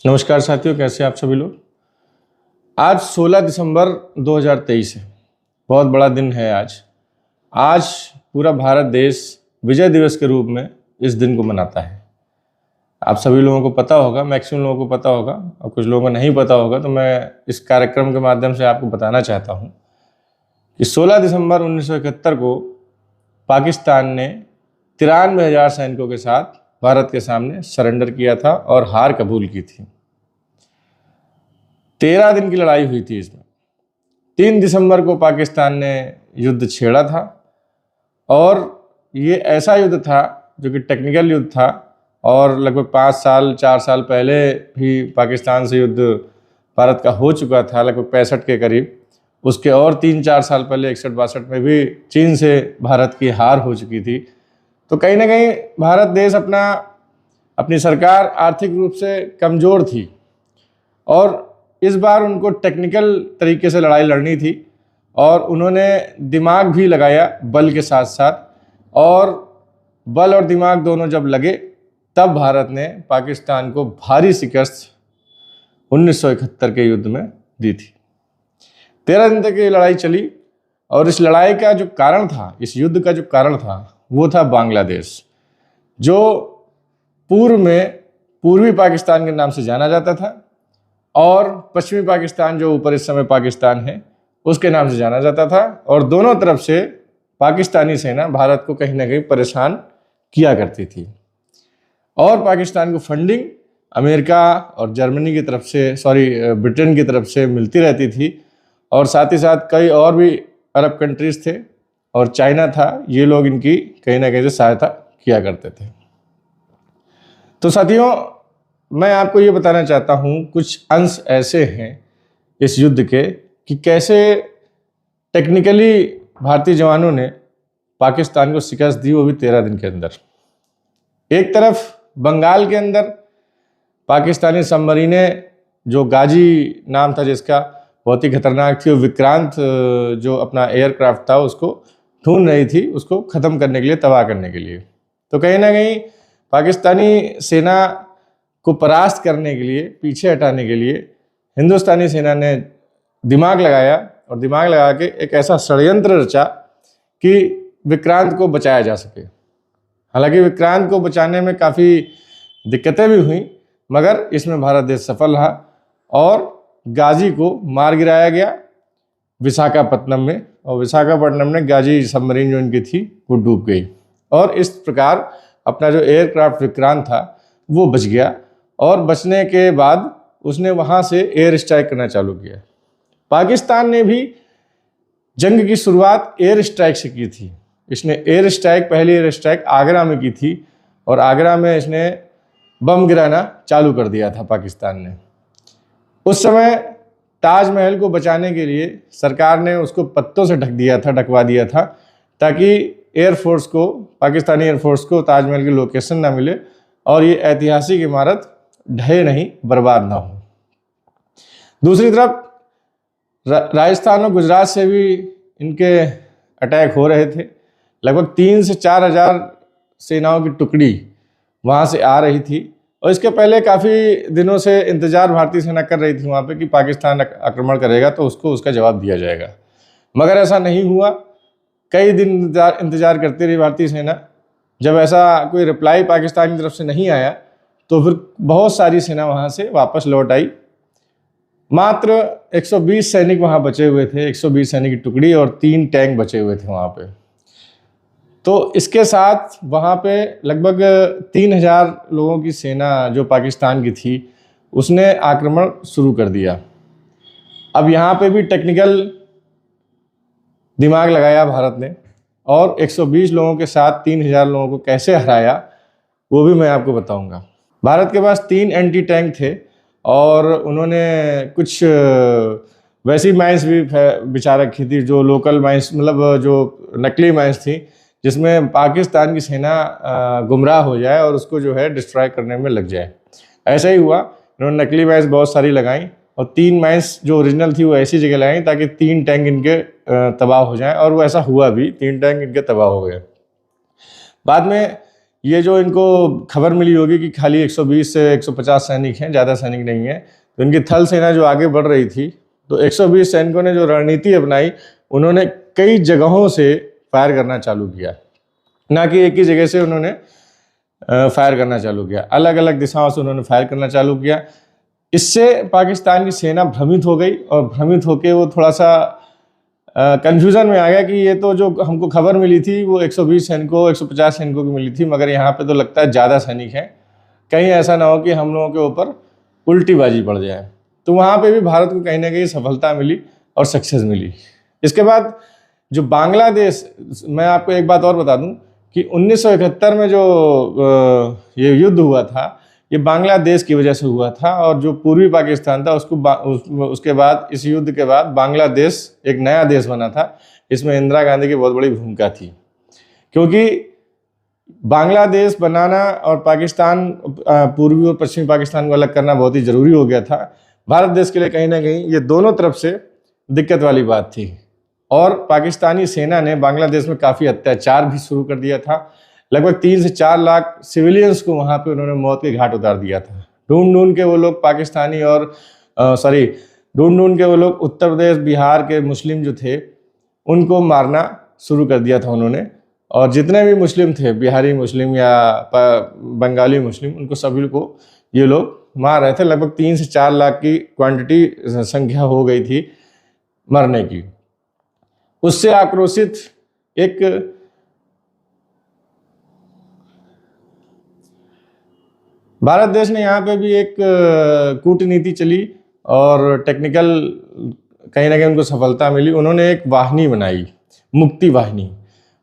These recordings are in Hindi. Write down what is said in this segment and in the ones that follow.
नमस्कार साथियों, कैसे आप सभी लोग। आज 16 दिसंबर 2023 है। बहुत बड़ा दिन है आज। आज पूरा भारत देश विजय दिवस के रूप में इस दिन को मनाता है। आप सभी लोगों को पता होगा, मैक्सिमम लोगों को पता होगा, और कुछ लोगों को नहीं पता होगा, तो मैं इस कार्यक्रम के माध्यम से आपको बताना चाहता हूँ कि 16 दिसंबर 1971 को पाकिस्तान ने 93,000 सैनिकों के साथ भारत के सामने सरेंडर किया था और हार कबूल की थी। 13 दिन की लड़ाई हुई थी इसमें। 3 दिसंबर को पाकिस्तान ने युद्ध छेड़ा था और ये ऐसा युद्ध था जो कि टेक्निकल युद्ध था, और लगभग 4 साल पहले भी पाकिस्तान से युद्ध भारत का हो चुका था, लगभग 65 के करीब। उसके और 3-4 साल पहले 61-62 में भी चीन से भारत की हार हो चुकी थी। तो कहीं ना कहीं भारत देश अपनी सरकार आर्थिक रूप से कमज़ोर थी और इस बार उनको टेक्निकल तरीके से लड़ाई लड़नी थी, और उन्होंने दिमाग भी लगाया बल के साथ साथ, और बल और दिमाग दोनों जब लगे तब भारत ने पाकिस्तान को भारी शिकस्त 1971 के युद्ध में दी थी। 13 दिन तक ये लड़ाई चली, और इस लड़ाई का जो कारण था, इस युद्ध का जो कारण था, वो था बांग्लादेश, जो पूर्व में पूर्वी पाकिस्तान के नाम से जाना जाता था, और पश्चिमी पाकिस्तान जो ऊपर इस समय पाकिस्तान है उसके नाम से जाना जाता था। और दोनों तरफ से पाकिस्तानी सेना भारत को कहीं ना कहीं परेशान किया करती थी, और पाकिस्तान को फंडिंग अमेरिका और जर्मनी की तरफ से, ब्रिटेन की तरफ से मिलती रहती थी, और साथ ही साथ कई और भी अरब कंट्रीज थे और चाइना था। ये लोग इनकी कहीं ना कहीं से सहायता किया करते थे। तो साथियों, मैं आपको ये बताना चाहता हूँ, कुछ अंश ऐसे हैं इस युद्ध के कि कैसे टेक्निकली भारतीय जवानों ने पाकिस्तान को शिकस्त दी, वो भी 13 दिन के अंदर। एक तरफ बंगाल के अंदर पाकिस्तानी सबमरीनें, जो गाजी नाम था जिसका, बहुत ही खतरनाक थी, और विक्रांत जो अपना एयरक्राफ्ट था उसको ढूंढ रही थी, उसको ख़त्म करने के लिए, तबाह करने के लिए। तो कहीं ना कहीं पाकिस्तानी सेना को परास्त करने के लिए, पीछे हटाने के लिए हिंदुस्तानी सेना ने दिमाग लगाया, और दिमाग लगा के एक ऐसा षड्यंत्र रचा कि विक्रांत को बचाया जा सके। हालांकि विक्रांत को बचाने में काफ़ी दिक्कतें भी हुई, मगर इसमें भारत देश सफल रहा और गाजी को मार गिराया गया विशाखापट्टनम में, और विशाखापट्टनम में गाजी सबमरीन जो इनकी थी वो डूब गई, और इस प्रकार अपना जो एयरक्राफ्ट विक्रांत था वो बच गया। और बचने के बाद उसने वहाँ से एयर स्ट्राइक करना चालू किया। पाकिस्तान ने भी जंग की शुरुआत एयर स्ट्राइक से की थी। इसने पहली एयर स्ट्राइक आगरा में की थी, और आगरा में इसने बम गिराना चालू कर दिया था पाकिस्तान ने। उस समय ताजमहल को बचाने के लिए सरकार ने उसको पत्तों से ढकवा दिया था, ताकि एयरफोर्स को, पाकिस्तानी एयरफोर्स को ताजमहल की लोकेशन ना मिले और ये ऐतिहासिक इमारत ढहे नहीं, बर्बाद ना हो। दूसरी तरफ राजस्थान और गुजरात से भी इनके अटैक हो रहे थे। लगभग 3 से 4 हज़ार सेनाओं की टुकड़ी वहाँ से आ रही थी, और इसके पहले काफ़ी दिनों से इंतज़ार भारतीय सेना कर रही थी वहाँ पे कि पाकिस्तान आक्रमण करेगा तो उसको उसका जवाब दिया जाएगा, मगर ऐसा नहीं हुआ। कई दिन इंतज़ार करती रही भारतीय सेना। जब ऐसा कोई रिप्लाई पाकिस्तान की तरफ से नहीं आया तो फिर बहुत सारी सेना वहाँ से वापस लौट आई। मात्र 120 सैनिक वहाँ बचे हुए थे, 120 सैनिक की टुकड़ी, और 3 टैंक बचे हुए थे वहाँ पे। तो इसके साथ वहाँ पे लगभग 3,000 लोगों की सेना जो पाकिस्तान की थी उसने आक्रमण शुरू कर दिया। अब यहाँ पे भी टेक्निकल दिमाग लगाया भारत ने, और 120 लोगों के साथ 3,000 लोगों को कैसे हराया वो भी मैं आपको बताऊंगा। भारत के पास 3 एंटी टैंक थे, और उन्होंने कुछ वैसी माइंस भी बिछा रखी थी, जो लोकल माइंस, मतलब जो नकली माइंस थी, जिसमें पाकिस्तान की सेना गुमराह हो जाए और उसको जो है डिस्ट्रॉय करने में लग जाए। ऐसा ही हुआ, इन्होंने नकली माइंस बहुत सारी लगाई, और 3 माइंस जो ओरिजिनल थी वो ऐसी जगह लगाई ताकि 3 टैंक इनके तबाह हो जाएं, और वो ऐसा हुआ भी, 3 टैंक इनके तबाह हो गए। बाद में ये जो इनको खबर मिली होगी कि खाली 120 से 150 सैनिक हैं, ज़्यादा सैनिक नहीं हैं, तो इनकी थल सेना जो आगे बढ़ रही थी, तो 120 सैनिकों ने जो रणनीति अपनाई, उन्होंने कई जगहों से फायर करना चालू किया, ना कि एक ही जगह से उन्होंने फायर करना चालू किया, अलग अलग दिशाओं से उन्होंने फायर करना चालू किया। इससे पाकिस्तान की सेना भ्रमित हो गई और भ्रमित होकर वो थोड़ा सा कन्फ्यूज़न में आ गया कि ये तो जो हमको खबर मिली थी वो 120 सैनिकों 150 सैनिकों की मिली थी, मगर यहाँ पे तो लगता है ज़्यादा सैनिक हैं, कहीं ऐसा ना हो कि हम लोगों के ऊपर उल्टी बाजी पड़ जाए। तो वहाँ पे भी भारत को कहीं ना कहीं सफलता मिली और सक्सेस मिली। इसके बाद जो बांग्लादेश, मैं आपको एक बात और बता दूं कि 1971 में जो ये युद्ध हुआ था, ये बांग्लादेश की वजह से हुआ था, और जो पूर्वी पाकिस्तान था उसके बाद, इस युद्ध के बाद बांग्लादेश एक नया देश बना था। इसमें इंदिरा गांधी की बहुत बड़ी भूमिका थी, क्योंकि बांग्लादेश बनाना और पाकिस्तान, पूर्वी और पश्चिमी पाकिस्तान को अलग करना बहुत ही ज़रूरी हो गया था भारत देश के लिए। कहीं ना कहीं ये दोनों तरफ से दिक्कत वाली बात थी, और पाकिस्तानी सेना ने बांग्लादेश में काफ़ी अत्याचार भी शुरू कर दिया था। लगभग 3 से 4 लाख सिविलियंस को वहाँ पे उन्होंने मौत के घाट उतार दिया था। ढूंढ ढूंढ के वो लोग पाकिस्तानी और ढूंढ ढूंढ के वो लोग उत्तर प्रदेश बिहार के मुस्लिम जो थे उनको मारना शुरू कर दिया था उन्होंने, और जितने भी मुस्लिम थे, बिहारी मुस्लिम या बंगाली मुस्लिम, उनको सभी को ये लोग मार रहे थे। लगभग 3 से 4 लाख की क्वांटिटी, संख्या हो गई थी मरने की। उससे आक्रोशित एक भारत देश ने यहाँ पे भी एक कूटनीति चली और टेक्निकल कहीं ना कहीं उनको सफलता मिली। उन्होंने एक वाहिनी बनाई, मुक्ति वाहिनी।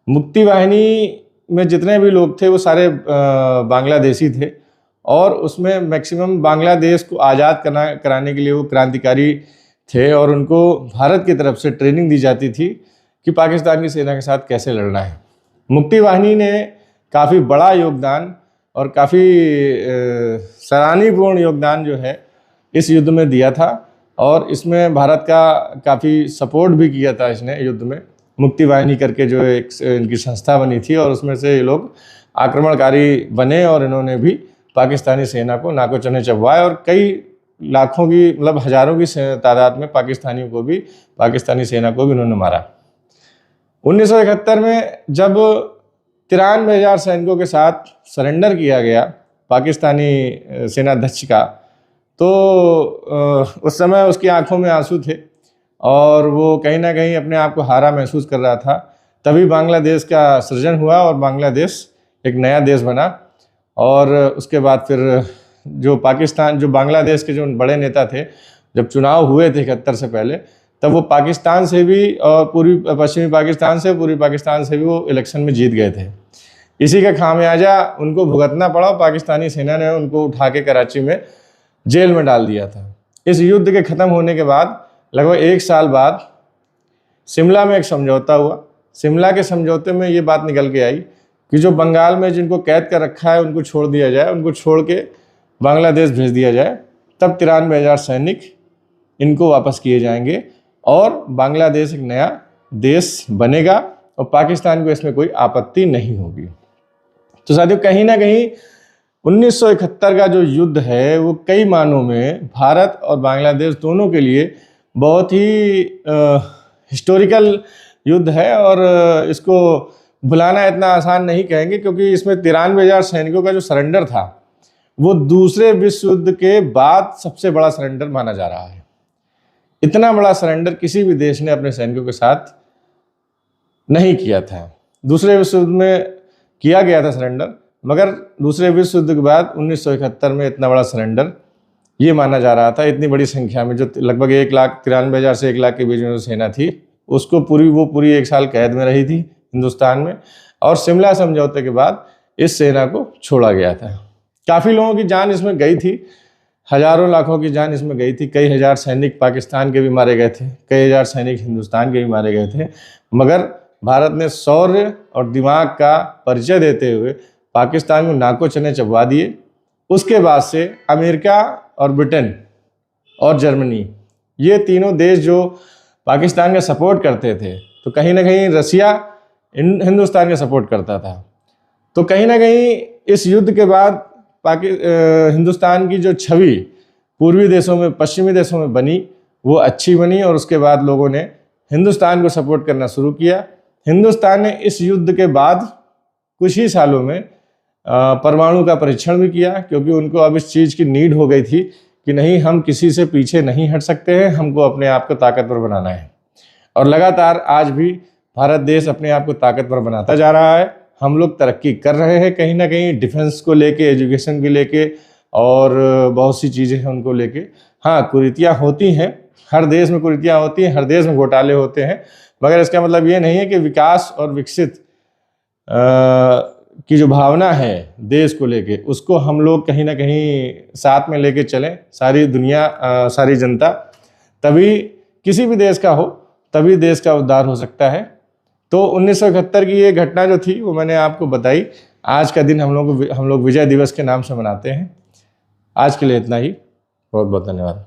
मुक्ति वाहिनी में जितने भी लोग थे वो सारे बांग्लादेशी थे, और उसमें मैक्सिमम बांग्लादेश को आज़ाद कराने के लिए वो क्रांतिकारी थे, और उनको भारत की तरफ से ट्रेनिंग दी जाती थी कि पाकिस्तान की सेना के साथ कैसे लड़ना है। मुक्ति वाहिनी ने काफ़ी बड़ा योगदान और काफ़ी सराहनीयपूर्ण योगदान जो है इस युद्ध में दिया था, और इसमें भारत का काफ़ी सपोर्ट भी किया था इसने युद्ध में। मुक्ति वाहिनी करके जो एक इनकी संस्था बनी थी, और उसमें से ये लोग आक्रमणकारी बने, और इन्होंने भी पाकिस्तानी सेना को नाको चने चबवाए, और कई लाखों की, मतलब हज़ारों की तादाद में पाकिस्तानी सेना को भी उन्होंने मारा। 1971 में जब 93,000 सैनिकों के साथ सरेंडर किया गया पाकिस्तानी सेनाध्यक्ष का, तो उस समय उसकी आंखों में आंसू थे, और वो कहीं ना कहीं अपने आप को हारा महसूस कर रहा था। तभी बांग्लादेश का सृजन हुआ और बांग्लादेश एक नया देश बना। और उसके बाद फिर जो बांग्लादेश के जो बड़े नेता थे, जब चुनाव हुए थे 71 से पहले, तब वो पाकिस्तान से भी और पश्चिमी पाकिस्तान से, पूर्वी पाकिस्तान से भी वो इलेक्शन में जीत गए थे। इसी का खामियाजा उनको भुगतना पड़ा। पाकिस्तानी सेना ने उनको उठा के कराची में जेल में डाल दिया था। इस युद्ध के ख़त्म होने के बाद लगभग 1 साल बाद शिमला में एक समझौता हुआ। शिमला के समझौते में ये बात निकल के आई कि जो बंगाल में जिनको कैद कर रखा है उनको छोड़ दिया जाए, उनको छोड़ के बांग्लादेश भेज दिया जाए। तब 93,000 सैनिक इनको वापस किए जाएंगे और बांग्लादेश एक नया देश बनेगा और पाकिस्तान को इसमें कोई आपत्ति नहीं होगी। तो साथियों, कहीं ना कहीं 1971 का जो युद्ध है वो कई मानों में भारत और बांग्लादेश दोनों के लिए बहुत ही हिस्टोरिकल युद्ध है, और इसको भुलाना इतना आसान नहीं कहेंगे, क्योंकि इसमें 93,000 सैनिकों का जो सरेंडर था वो दूसरे विश्व युद्ध के बाद सबसे बड़ा सरेंडर माना जा रहा है। इतना बड़ा सरेंडर किसी भी देश ने अपने सैनिकों के साथ नहीं किया था। दूसरे विश्व युद्ध में किया गया था सरेंडर, मगर दूसरे विश्व युद्ध के बाद 1971 में इतना बड़ा सरेंडर ये माना जा रहा था। इतनी बड़ी संख्या में, जो लगभग 1,93,000 से 1 लाख के बीच में जो सेना थी, उसको पूरी 1 साल कैद में रही थी हिंदुस्तान में, और शिमला समझौते के बाद इस सेना को छोड़ा गया था। काफ़ी लोगों की जान इसमें गई थी, हज़ारों लाखों की जान इसमें गई थी। कई हज़ार सैनिक पाकिस्तान के भी मारे गए थे, कई हज़ार सैनिक हिंदुस्तान के भी मारे गए थे, मगर भारत ने शौर्य और दिमाग का परिचय देते हुए पाकिस्तान को नाको चने चबवा दिए। उसके बाद से अमेरिका और ब्रिटेन और जर्मनी, ये तीनों देश जो पाकिस्तान का सपोर्ट करते थे, तो कहीं ना कहीं रसिया हिंदुस्तान का सपोर्ट करता था। तो कहीं ना कहीं इस युद्ध के बाद हिंदुस्तान की जो छवि पूर्वी देशों में, पश्चिमी देशों में बनी, वो अच्छी बनी और उसके बाद लोगों ने हिंदुस्तान को सपोर्ट करना शुरू किया। हिंदुस्तान ने इस युद्ध के बाद कुछ ही सालों में परमाणु का परीक्षण भी किया, क्योंकि उनको अब इस चीज़ की नीड हो गई थी कि नहीं, हम किसी से पीछे नहीं हट सकते हैं, हमको अपने आप को ताकतवर बनाना है। और लगातार आज भी भारत देश अपने आप को ताकतवर बनाता जा रहा है। हम लोग तरक्की कर रहे हैं कहीं ना कहीं, डिफेंस को लेके, एजुकेशन को लेके, और बहुत सी चीज़ें हैं उनको लेके। हाँ, कुरीतियाँ होती हैं, हर देश में कुरीतियाँ होती हैं, हर देश में घोटाले होते हैं, मगर इसका मतलब ये नहीं है कि विकास और विकसित की जो भावना है देश को लेके, उसको हम लोग कहीं ना कहीं साथ में लेके चलें, सारी दुनिया, सारी जनता, तभी किसी भी देश का हो, तभी देश का उद्धार हो सकता है। तो 1971 की ये घटना जो थी वो मैंने आपको बताई। आज का दिन हम लोग विजय दिवस के नाम से मनाते हैं। आज के लिए इतना ही। बहुत बहुत धन्यवाद।